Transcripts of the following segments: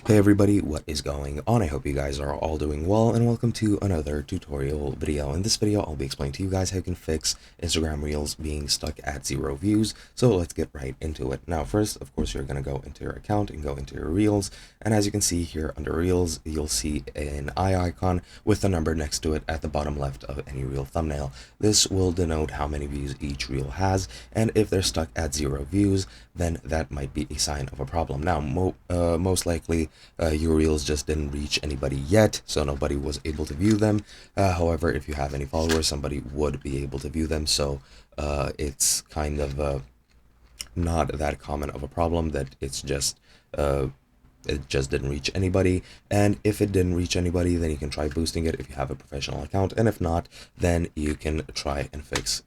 Hey everybody, what is going on? I hope you guys are all doing well, and welcome to another tutorial video. In this video, I'll be explaining to you guys how you can fix Instagram Reels being stuck at 0 views. So let's get right into it. Now first, of course, you're going to go into your account and go into your Reels, and as you can see here under Reels, you'll see an eye icon with a number next to it at the bottom left of any Reel thumbnail. This will denote how many views each Reel has, and if they're stuck at 0 views, then that might be a sign of a problem. Now most likely your reels just didn't reach anybody yet, so nobody was able to view them. However, if you have any followers, somebody would be able to view them, so it's kind of not that common of a problem that it just didn't reach anybody. And if it didn't reach anybody, then you can try boosting it if you have a professional account, and if not, then you can try and fix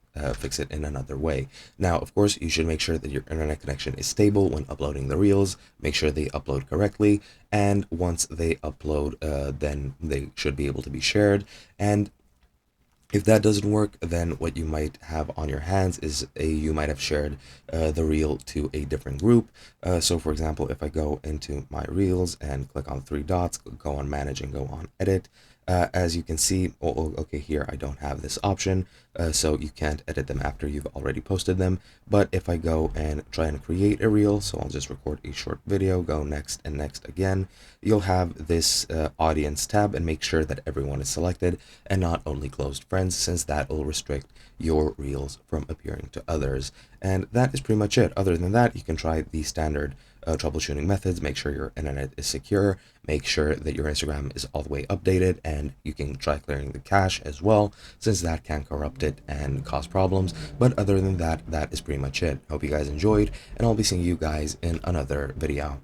it in another way. Now, of course, you should make sure that your internet connection is stable when uploading the reels. Make sure they upload correctly, and once they upload, then they should be able to be shared. And if that doesn't work, then what you might have on your hands is you might have shared the reel to a different group. So for example, if I go into my reels and click on three dots, go on manage and go on edit, as you can see, okay, here I don't have this option, so you can't edit them after you've already posted them. But if I go and try and create a reel, so I'll just record a short video, go next and next again, you'll have this audience tab, and make sure that everyone is selected and not only closed friends, since that will restrict your reels from appearing to others. And that is pretty much it. Other than that, you can try the standard troubleshooting methods. Make sure your internet is secure, make sure that your Instagram is all the way updated, and you can try clearing the cache as well, since that can corrupt it and cause problems. But other than that, that is pretty much it. Hope you guys enjoyed, and I'll be seeing you guys in another video.